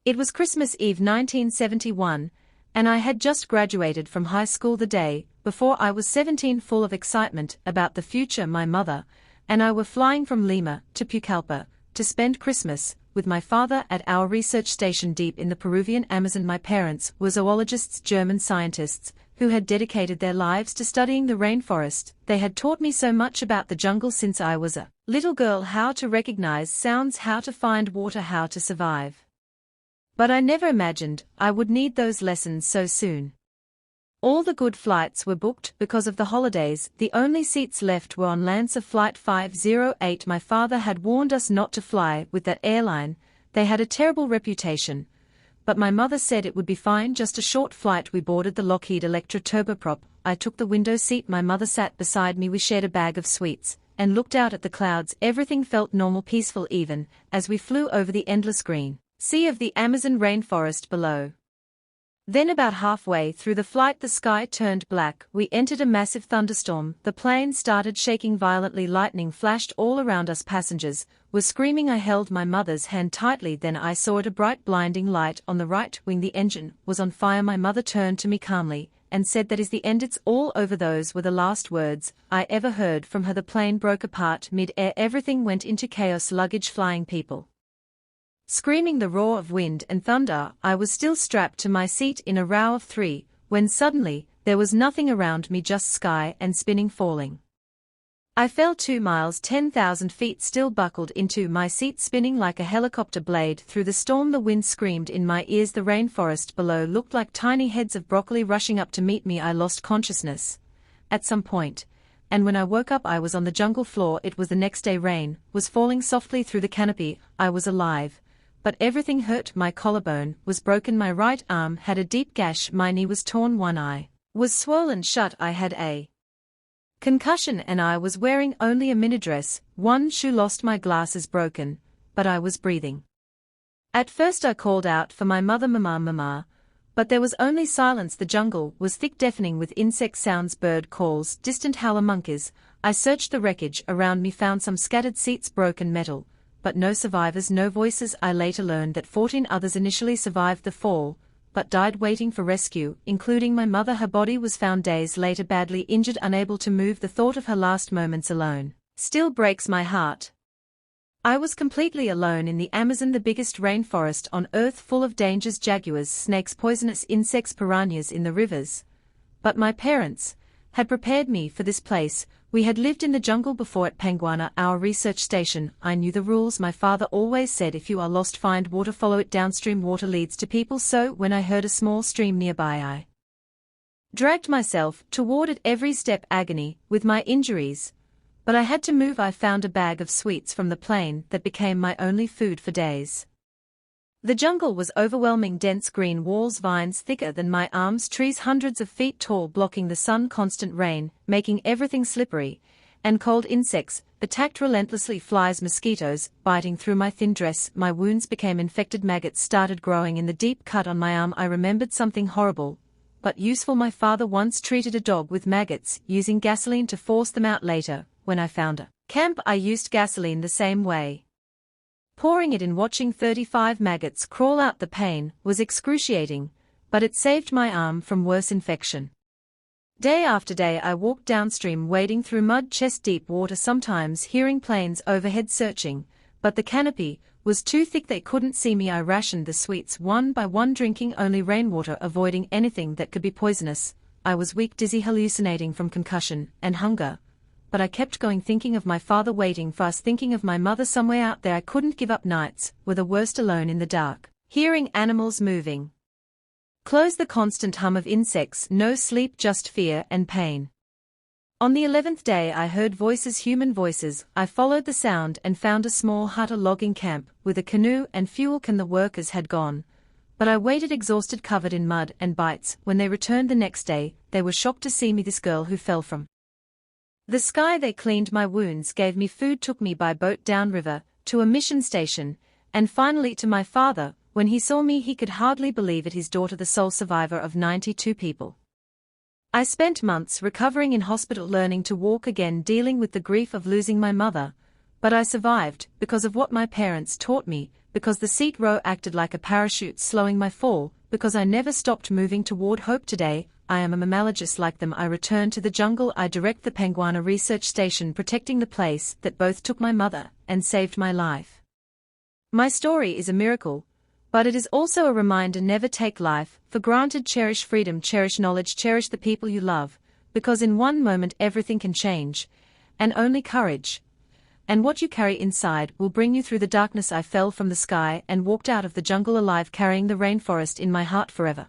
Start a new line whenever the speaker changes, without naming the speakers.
It was Christmas Eve 1971, and I had just graduated from high school the day before I was 17, full of excitement about the future. My mother and I were flying from Lima to Pucallpa to spend Christmas with my father at our research station deep in the Peruvian Amazon. My parents were zoologists, German scientists, who had dedicated their lives to studying the rainforest. They had taught me so much about the jungle since I was a little girl: how to recognize sounds, how to find water, how to survive. But I never imagined I would need those lessons so soon. All the good flights were booked because of the holidays. The only seats left were on Lancer Flight 508. My father had warned us not to fly with that airline. They had a terrible reputation. But my mother said it would be fine, just a short flight. We boarded the Lockheed Electra turboprop. I took the window seat. My mother sat beside me. We shared a bag of sweets and looked out at the clouds. Everything felt normal, peaceful, even as we flew over the endless green sea of the Amazon rainforest below. Then about halfway through the flight the sky turned black. We entered a massive thunderstorm. The plane started shaking violently. Lightning flashed all around us. Passengers were screaming. I held my mother's hand tightly. Then I saw a bright, blinding light on the right wing. The engine was on fire. My mother turned to me calmly and said, "That is the end, it's all over." Those were the last words I ever heard from her. The plane broke apart mid-air. Everything went into chaos. Luggage flying, people screaming, the roar of wind and thunder. I was still strapped to my seat in a row of three, when suddenly, there was nothing around me, just sky and spinning, falling. I fell 2 miles, 10,000 feet, still buckled into my seat, spinning like a helicopter blade through the storm. The wind screamed in my ears. The rainforest below looked like tiny heads of broccoli rushing up to meet me. I lost consciousness at some point, and when I woke up I was on the jungle floor. It was the next day. Rain was falling softly through the canopy. I was alive. But everything hurt. My collarbone was broken. My right arm had a deep gash. My knee was torn. One eye was swollen shut. I had a concussion and I was wearing only a minidress. One shoe lost. My glasses broken, but I was breathing. At first I called out for my mother, "Mama, Mama," but there was only silence. The jungle was thick, deafening with insect sounds, bird calls, distant howler, monkeys. I searched the wreckage around me, found some scattered seats, broken metal, but no survivors, no voices. I later learned that 14 others initially survived the fall, but died waiting for rescue, including my mother. Her body was found days later, badly injured, unable to move. The thought of her last moments alone still breaks my heart. I was completely alone in the Amazon, the biggest rainforest on Earth, full of dangers: jaguars, snakes, poisonous insects, piranhas in the rivers. But my parents had prepared me for this place. We had lived in the jungle before at Panguana, our research station. I knew the rules. My father always said, "If you are lost, find water, follow it downstream. Water leads to people." So when I heard a small stream nearby, I dragged myself toward it, every step agony with my injuries. But I had to move. I found a bag of sweets from the plane that became my only food for days. The jungle was overwhelming: dense green walls, vines thicker than my arms, trees hundreds of feet tall blocking the sun, constant rain making everything slippery, and cold. Insects attacked relentlessly, flies, mosquitoes biting through my thin dress. My wounds became infected. Maggots started growing in the deep cut on my arm. I remembered something horrible but useful. My father once treated a dog with maggots, using gasoline to force them out. Later, when I found a camp, I used gasoline the same way, pouring it in. Watching 35 maggots crawl out, the pain was excruciating, but it saved my arm from worse infection. Day after day I walked downstream, wading through mud, chest-deep water, sometimes hearing planes overhead searching, but the canopy was too thick, they couldn't see me. I rationed the sweets one by one, drinking only rainwater, avoiding anything that could be poisonous. I was weak, dizzy, hallucinating from concussion and hunger. But I kept going, thinking of my father waiting for us, thinking of my mother somewhere out there. I couldn't give up. Nights were the worst, alone in the dark, hearing animals moving close, the constant hum of insects, no sleep, just fear and pain. On the 11th day I heard voices, human voices. I followed the sound and found a small hut, a logging camp, with a canoe and fuel can. The workers had gone, but I waited exhausted, covered in mud and bites. When they returned the next day, they were shocked to see me, this girl who fell from the sky. They cleaned my wounds, gave me food, took me by boat downriver to a mission station, and finally to my father. When he saw me, he could hardly believe it. His daughter, the sole survivor of 92 people. I spent months recovering in hospital, learning to walk again, dealing with the grief of losing my mother. But I survived because of what my parents taught me, because the seat row acted like a parachute slowing my fall, because I never stopped moving toward hope. Today, I am a mammalogist like them. I return to the jungle. I direct the Penguina research station, protecting the place that both took my mother and saved my life. My story is a miracle, but it is also a reminder: never take life for granted. Cherish freedom, cherish knowledge, cherish the people you love, because in one moment everything can change, and only courage and what you carry inside will bring you through the darkness. I fell from the sky and walked out of the jungle alive, carrying the rainforest in my heart forever.